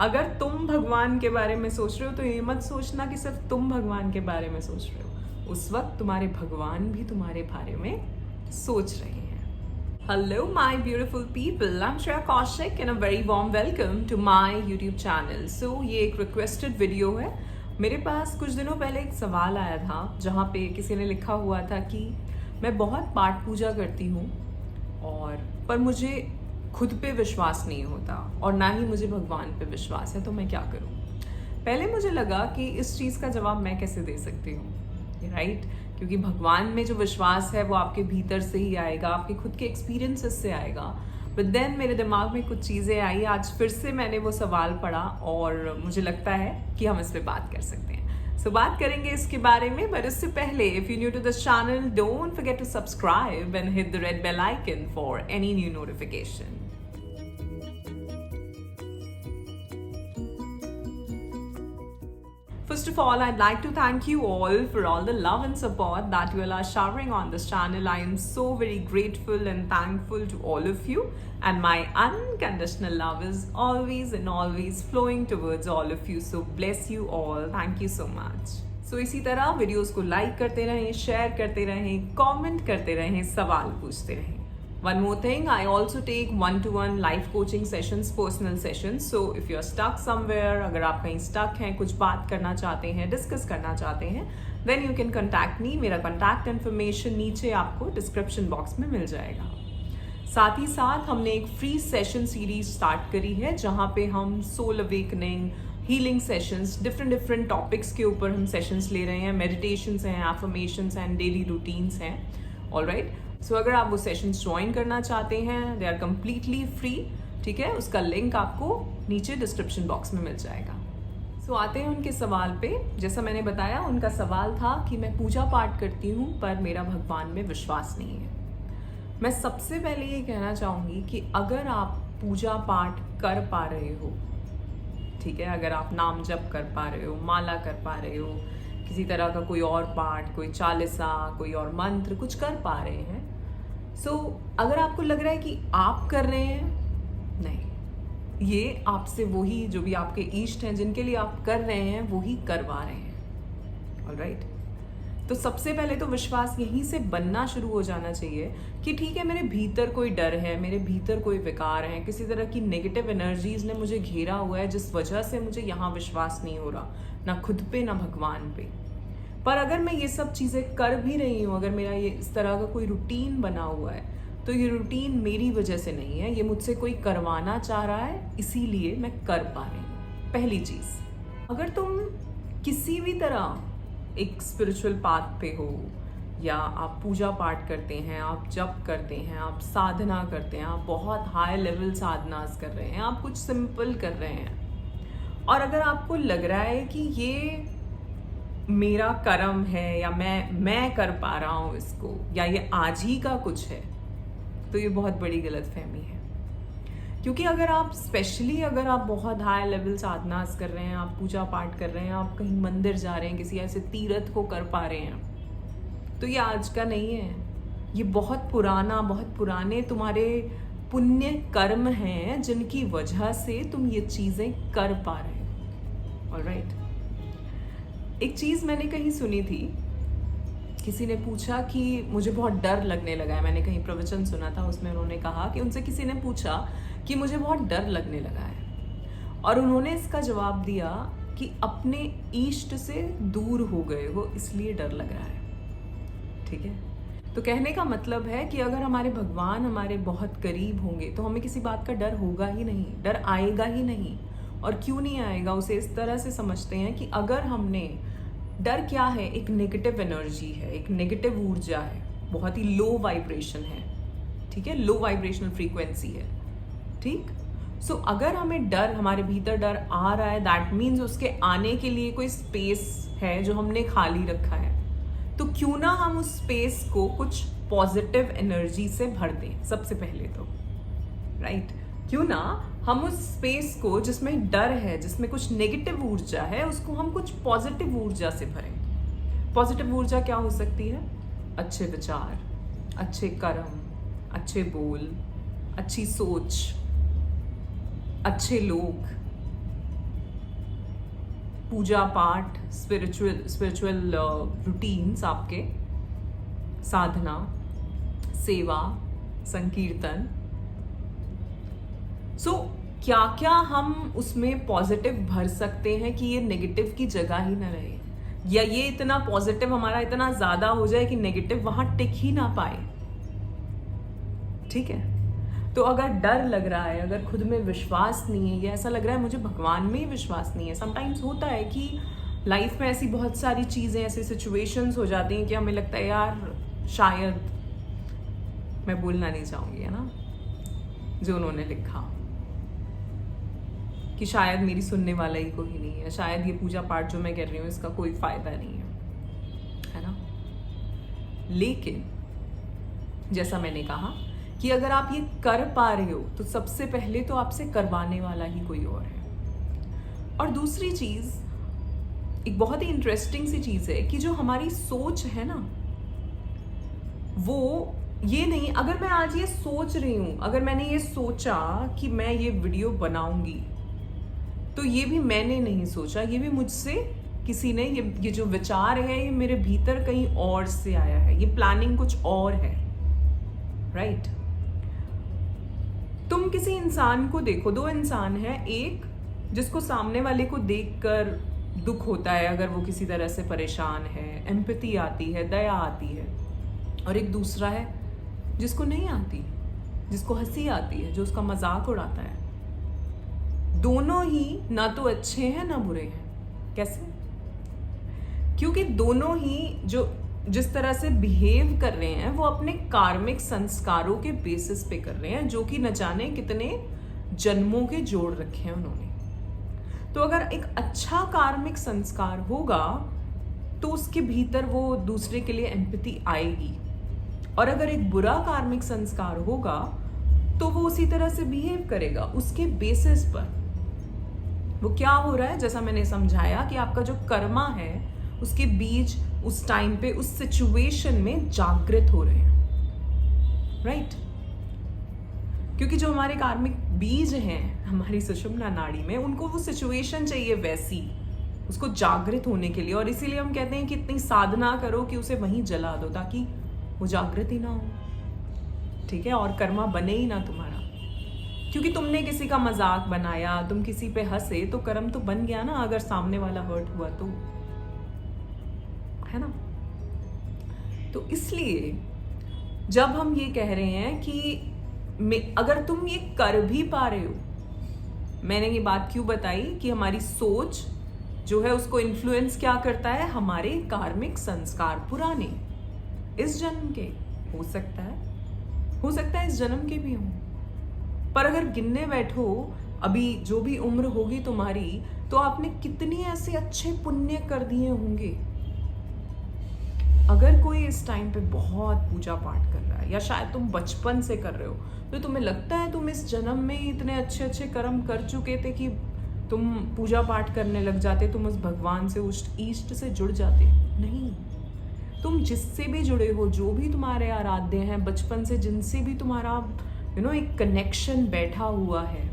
अगर तुम भगवान के बारे में सोच रहे हो तो ये मत सोचना कि सिर्फ तुम भगवान के बारे में सोच रहे हो, उस वक्त तुम्हारे भगवान भी तुम्हारे बारे में सोच रहे हैं। Hello my beautiful people, I am Shreya Kaushik and a very warm welcome to my YouTube channel. So ये एक रिक्वेस्टेड वीडियो है। मेरे पास कुछ दिनों पहले एक सवाल आया था जहाँ पे किसी ने लिखा हुआ था कि मैं बहुत पाठ पूजा करती हूँ पर मुझे खुद पे विश्वास नहीं होता और ना ही मुझे भगवान पे विश्वास है, तो मैं क्या करूं। पहले मुझे लगा कि इस चीज़ का जवाब मैं कैसे दे सकती हूँ, राइट? क्योंकि भगवान में जो विश्वास है वो आपके भीतर से ही आएगा, आपके खुद के एक्सपीरियंसेस से आएगा। बट देन मेरे दिमाग में कुछ चीज़ें आई, आज फिर से मैंने वो सवाल पढ़ा और मुझे लगता है कि हम इस पर बात कर सकते हैं। सो बात करेंगे इसके बारे में, बट इससे पहले if you new to this channel don't forget to subscribe and hit the red bell icon for any new notification. First of all, I'd like to thank you all for all the love and support that you all are showering on this channel. I am so very grateful and thankful to all of you, and my unconditional love is always and always flowing towards all of you. So bless you all. Thank you so much. So इसी तरह videos को like करते रहें, share करते रहें, comment करते रहें, सवाल पूछते रहें. One more thing, I also take one-to-one life coaching sessions, personal sessions. So if you're stuck somewhere, अगर आप कहीं stuck हैं, कुछ बात करना चाहते हैं, डिस्कस करना चाहते हैं, then you can contact me. मेरा contact information नीचे आपको description box में मिल जाएगा. साथ ही साथ हमने एक फ्री सेशन सीरीज स्टार्ट करी है जहाँ पे हम soul awakening, healing sessions, different topics के ऊपर हम सेशंस ले रहे हैं. मेडिटेशंस हैं, एफर्मेशंस हैं, डेली रूटीन्स हैं. ऑलराइट, सो अगर आप वो सेशंस ज्वाइन करना चाहते हैं, दे आर कम्प्लीटली फ्री. ठीक है, उसका लिंक आपको नीचे डिस्क्रिप्शन बॉक्स में मिल जाएगा. सो आते हैं उनके सवाल पे. जैसा मैंने बताया, उनका सवाल था कि मैं पूजा पाठ करती हूँ पर मेरा भगवान में विश्वास नहीं है. मैं सबसे पहले ये कहना चाहूँगी कि अगर आप पूजा पाठ कर पा रहे हो, ठीक है, अगर आप नाम जप कर पा रहे हो, माला कर पा रहे हो, किसी तरह का कोई और पाठ, कोई चालीसा, कोई और मंत्र कुछ कर पा रहे हैं, सो अगर आपको लग रहा है कि आप कर रहे हैं, नहीं, ये आपसे वही जो भी आपके इष्ट हैं जिनके लिए आप कर रहे हैं वही करवा रहे हैं. ऑलराइट, तो सबसे पहले तो विश्वास यहीं से बनना शुरू हो जाना चाहिए कि ठीक है, मेरे भीतर कोई डर है, मेरे भीतर कोई विकार है, किसी तरह की नेगेटिव एनर्जीज ने मुझे घेरा हुआ है जिस वजह से मुझे यहाँ विश्वास नहीं हो रहा, ना खुद पे ना भगवान पे. पर अगर मैं ये सब चीज़ें कर भी रही हूँ, अगर मेरा ये इस तरह का कोई रूटीन बना हुआ है, तो ये रूटीन मेरी वजह से नहीं है, ये मुझसे कोई करवाना चाह रहा है, इसीलिए मैं कर पा रही हूँ. पहली चीज़, अगर तुम किसी भी तरह एक स्पिरिचुअल पाथ पे हो, या आप पूजा पाठ करते हैं, आप जप करते हैं, आप साधना करते हैं, आप बहुत हाई लेवल साधनास कर रहे हैं, आप कुछ सिंपल कर रहे हैं, और अगर आपको लग रहा है कि ये मेरा कर्म है या मैं कर पा रहा हूँ इसको, या ये आज ही का कुछ है, तो ये बहुत बड़ी गलतफहमी है. क्योंकि अगर आप स्पेशली अगर आप बहुत हाई लेवल साधनास कर रहे हैं, आप पूजा पाठ कर रहे हैं, आप कहीं मंदिर जा रहे हैं, किसी ऐसे तीर्थ को कर पा रहे हैं, तो ये आज का नहीं है. ये बहुत पुराने तुम्हारे पुण्य कर्म हैं जिनकी वजह से तुम ये चीज़ें कर पा रहे हो. ऑलराइट, एक चीज़ मैंने कहीं सुनी थी, किसी ने पूछा कि मुझे बहुत डर लगने लगा है. मैंने कहीं प्रवचन सुना था, उसमें उन्होंने कहा कि उनसे किसी ने पूछा कि मुझे बहुत डर लगने लगा है, और उन्होंने इसका जवाब दिया कि अपने इष्ट से दूर हो गए हो इसलिए डर लग रहा है. ठीक है, तो कहने का मतलब है कि अगर हमारे भगवान हमारे बहुत करीब होंगे तो हमें किसी बात का डर होगा ही नहीं, डर आएगा ही नहीं. और क्यों नहीं आएगा, उसे इस तरह से समझते हैं कि अगर हमने, डर क्या है, एक नेगेटिव एनर्जी है, एक नेगेटिव ऊर्जा है, बहुत ही लो वाइब्रेशन है. ठीक है, लो वाइब्रेशनल फ्रीक्वेंसी है. ठीक, सो अगर हमें डर, हमारे भीतर डर आ रहा है, दैट मीन्स उसके आने के लिए कोई स्पेस है जो हमने खाली रखा है. तो क्यों ना हम उस स्पेस को कुछ पॉजिटिव एनर्जी से भर दें. सबसे पहले तो राइट, क्यों ना हम उस स्पेस को जिसमें डर है, जिसमें कुछ नेगेटिव ऊर्जा है, उसको हम कुछ पॉजिटिव ऊर्जा से भरें. पॉजिटिव ऊर्जा क्या हो सकती है? अच्छे विचार, अच्छे कर्म, अच्छे बोल, अच्छी सोच, अच्छे लोग, पूजा पाठ, स्पिरिचुअल रूटीन्स आपके, साधना, सेवा, संकीर्तन, क्या क्या हम उसमें पॉजिटिव भर सकते हैं कि ये नेगेटिव की जगह ही ना रहे, या ये इतना पॉजिटिव हमारा इतना ज्यादा हो जाए कि नेगेटिव वहां टिक ही ना पाए। ठीक है, तो अगर डर लग रहा है, अगर खुद में विश्वास नहीं है, या ऐसा लग रहा है मुझे भगवान में ही विश्वास नहीं है, समटाइम्स होता है कि लाइफ में ऐसी बहुत सारी चीजें, ऐसी सिचुएशंस हो जाती हैं कि हमें लगता है यार शायद, मैं बोलना नहीं चाहूंगी, है ना, जो उन्होंने लिखा कि शायद मेरी सुनने वाला ही कोई नहीं है, शायद ये पूजा पाठ जो मैं कर रही हूँ इसका कोई फायदा नहीं है ना। लेकिन जैसा मैंने कहा कि अगर आप ये कर पा रहे हो तो सबसे पहले तो आपसे करवाने वाला ही कोई और है। और दूसरी चीज, एक बहुत ही इंटरेस्टिंग सी चीज है कि जो हमारी सोच है ना, वो ये नहीं, अगर मैं आज ये सोच रही हूं, अगर मैंने ये सोचा कि मैं ये वीडियो बनाऊंगी, तो ये भी मैंने नहीं सोचा, ये भी मुझसे किसी ने, ये जो विचार है ये मेरे भीतर कहीं और से आया है, ये प्लानिंग कुछ और है, राइट। तुम किसी इंसान को देखो, दो इंसान है, एक जिसको सामने वाले को देखकर दुख होता है अगर वो किसी तरह से परेशान है, एम्पैथी आती है, दया आती है, और एक दूसरा है जिसको नहीं आती, जिसको हंसी आती है, जो उसका मजाक उड़ाता है। दोनों ही ना तो अच्छे हैं ना बुरे हैं। कैसे? क्योंकि दोनों ही जिस तरह से बिहेव कर रहे हैं वो अपने कार्मिक संस्कारों के बेसिस पे कर रहे हैं, जो कि न जाने कितने जन्मों के जोड़ रखे हैं उन्होंने। तो अगर एक अच्छा कार्मिक संस्कार होगा तो उसके भीतर वो दूसरे के लिए एम्पैथी आएगी, और अगर एक बुरा कार्मिक संस्कार होगा तो वो उसी तरह से बिहेव करेगा उसके बेसिस पर। वो क्या हो रहा है, जैसा मैंने समझाया कि आपका जो कर्मा है उसके बीज उस टाइम पे उस सिचुएशन में जागृत हो रहे हैं, राइट। क्योंकि जो हमारे कार्मिक बीज हैं हमारी सुषुम्ना नाड़ी में, उनको वो सिचुएशन चाहिए वैसी, उसको जागृत होने के लिए। और इसीलिए हम कहते हैं कि इतनी साधना करो कि उसे वहीं जला दो ताकि वो जागृत ही ना हो, ठीक है, और कर्मा बने ही ना तुम्हारा। क्योंकि तुमने किसी का मजाक बनाया, तुम किसी पे हंसे, तो कर्म तो बन गया ना, अगर सामने वाला हर्ट हुआ तो, है ना। तो इसलिए जब हम ये कह रहे हैं कि अगर तुम ये कर भी पा रहे हो, मैंने ये बात क्यों बताई कि हमारी सोच जो है उसको इन्फ्लुएंस क्या करता है, हमारे कार्मिक संस्कार पुराने इस जन्म के, हो सकता है इस जन्म के भी हों। पर अगर गिनने बैठो अभी जो भी उम्र होगी तुम्हारी, तो आपने कितने ऐसे अच्छे पुण्य कर दिए होंगे। अगर कोई इस टाइम पे बहुत पूजा पाठ कर रहा है, या शायद तुम बचपन से कर रहे हो, तो तुम्हें लगता है तुम इस जन्म में इतने अच्छे अच्छे कर्म कर चुके थे कि तुम पूजा पाठ करने लग जाते, तुम उस भगवान से, उस ईष्ट से जुड़ जाते। नहीं, तुम जिससे भी जुड़े हो, जो भी तुम्हारे आराध्य हैं बचपन से, जिनसे भी तुम्हारा एक कनेक्शन बैठा हुआ है,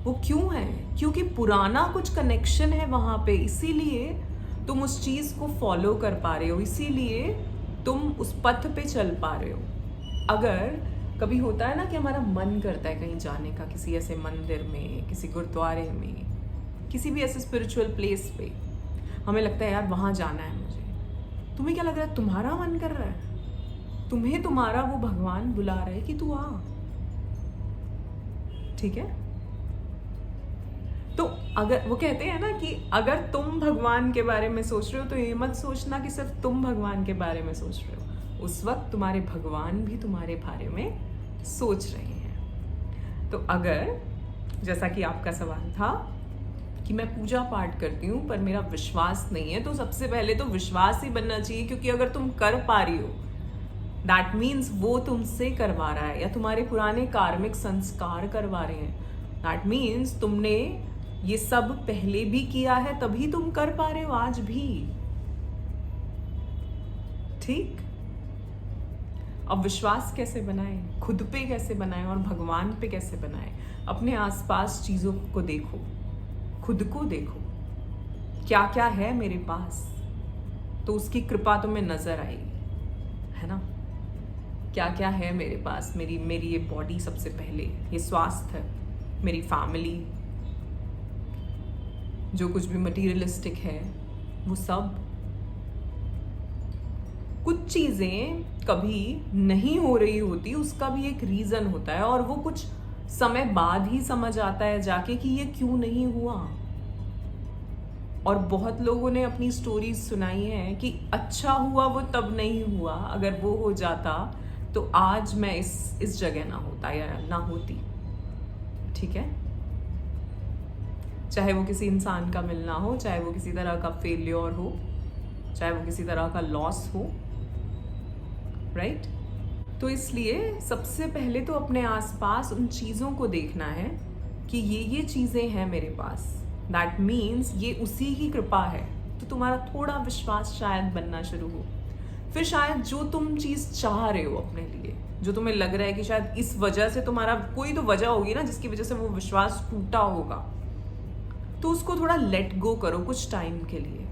वो क्यों है? क्योंकि पुराना कुछ कनेक्शन है वहां पे, इसीलिए तुम उस चीज को फॉलो कर पा रहे हो, इसीलिए तुम उस पथ पे चल पा रहे हो। अगर कभी होता है ना कि हमारा मन करता है कहीं जाने का, किसी ऐसे मंदिर में, किसी गुरुद्वारे में, किसी भी ऐसे स्पिरिचुअल प्लेस पे, हमें लगता है यार वहां जाना है मुझे। तुम्हें क्या लग रहा है? तुम्हारा मन कर रहा है, तुम्हें तुम्हारा वो भगवान बुला रहा है कि तू आ, ठीक है। तो अगर वो कहते हैं ना कि अगर तुम भगवान के बारे में सोच रहे हो तो ये मत सोचना कि सिर्फ तुम भगवान के बारे में सोच रहे हो, उस वक्त तुम्हारे भगवान भी तुम्हारे बारे में सोच रहे हैं। तो अगर, जैसा कि आपका सवाल था कि मैं पूजा पाठ करती हूँ पर मेरा विश्वास नहीं है, तो सबसे पहले तो विश्वास ही बनना चाहिए। क्योंकि अगर तुम कर पा रही हो, दैट मीन्स वो तुमसे करवा रहा है, या तुम्हारे पुराने कार्मिक संस्कार करवा रहे हैं। दैट मीन्स तुमने ये सब पहले भी किया है, तभी तुम कर पा रहे हो आज भी, ठीक। अब विश्वास कैसे बनाएं? खुद पे कैसे बनाएं और भगवान पे कैसे बनाएं? अपने आसपास चीजों को देखो, खुद को देखो, क्या क्या है मेरे पास, तो उसकी कृपा तुम्हें नजर आएगी, है ना। क्या क्या है मेरे पास, मेरी ये बॉडी सबसे पहले, ये स्वास्थ्य, मेरी फैमिली, जो कुछ भी मटीरियलिस्टिक है वो सब। कुछ चीजें कभी नहीं हो रही होती, उसका भी एक रीजन होता है, और वो कुछ समय बाद ही समझ आता है जाके कि ये क्यों नहीं हुआ। और बहुत लोगों ने अपनी स्टोरीज सुनाई है कि अच्छा हुआ वो तब नहीं हुआ, अगर वो हो जाता तो आज मैं इस जगह ना होता या ना होती। ठीक है, चाहे वो किसी इंसान का मिलना हो, चाहे वो किसी तरह का फेलियर हो, चाहे वो किसी तरह का लॉस हो, राइट। तो इसलिए सबसे पहले तो अपने आसपास उन चीज़ों को देखना है कि ये चीज़ें हैं मेरे पास, दैट मीन्स ये उसी की कृपा है। तो तुम्हारा थोड़ा विश्वास शायद बनना शुरू हो। फिर शायद जो तुम चीज़ चाह रहे हो अपने लिए, जो तुम्हें लग रहा है कि शायद इस वजह से तुम्हारा, कोई तो वजह होगी ना जिसकी वजह से वो विश्वास टूटा होगा, तो उसको थोड़ा लेट गो करो कुछ टाइम के लिए।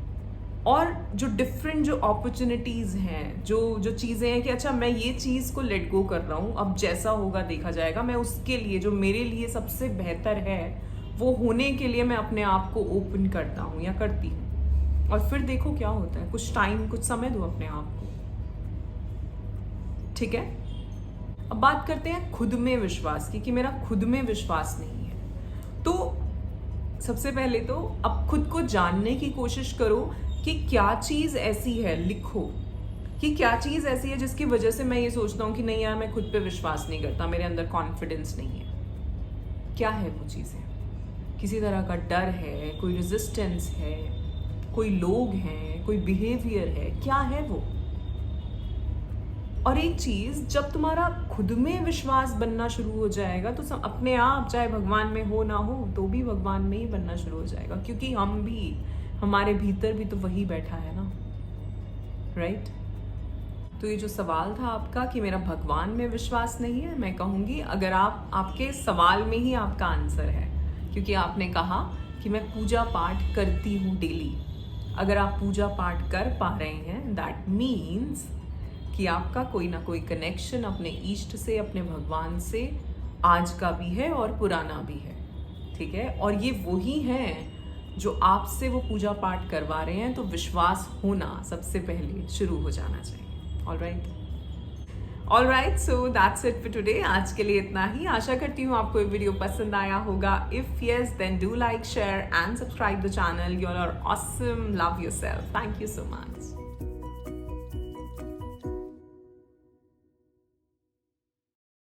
और जो डिफरेंट जो अपॉर्चुनिटीज़ हैं, जो चीज़ें हैं कि अच्छा मैं ये चीज़ को लेट गो कर रहा हूँ, अब जैसा होगा देखा जाएगा, मैं उसके लिए जो मेरे लिए सबसे बेहतर है वो होने के लिए मैं अपने आप को ओपन करता हूँ या करती हूँ। और फिर देखो क्या होता है, कुछ टाइम, कुछ समय दो अपने आप को। ठीक है, अब बात करते हैं खुद में विश्वास की, कि मेरा खुद में विश्वास नहीं है। तो सबसे पहले तो अब खुद को जानने की कोशिश करो कि क्या चीज़ ऐसी है, लिखो कि क्या चीज़ ऐसी है जिसकी वजह से मैं ये सोचता हूँ कि नहीं यार मैं खुद पे विश्वास नहीं करता, मेरे अंदर कॉन्फिडेंस नहीं है। क्या है वो चीज़ें? किसी तरह का डर है, कोई रेजिस्टेंस है, कोई लोग हैं, कोई बिहेवियर है, क्या है वो? और एक चीज, जब तुम्हारा खुद में विश्वास बनना शुरू हो जाएगा तो अपने आप, चाहे भगवान में हो ना हो तो भी भगवान में ही बनना शुरू हो जाएगा, क्योंकि हम भी, हमारे भीतर भी तो वही बैठा है ना, राइट। तो ये जो सवाल था आपका कि मेरा भगवान में विश्वास नहीं है, मैं कहूँगी अगर आपके सवाल में ही आपका आंसर है, क्योंकि आपने कहा कि मैं पूजा पाठ करती हूँ डेली। अगर आप पूजा पाठ कर पा रहे हैं, दैट मीन्स कि आपका कोई ना कोई कनेक्शन अपने इष्ट से, अपने भगवान से आज का भी है और पुराना भी है। ठीक है, और ये वही हैं जो आपसे वो पूजा पाठ करवा रहे हैं, तो विश्वास होना सबसे पहले शुरू हो जाना चाहिए। All right, so that's it for today. आज के लिए इतना ही। आशा करती हूँ आपको ये वीडियो पसंद आया होगा। If yes, then do like, share and subscribe the channel. You are awesome, love yourself, thank you so much.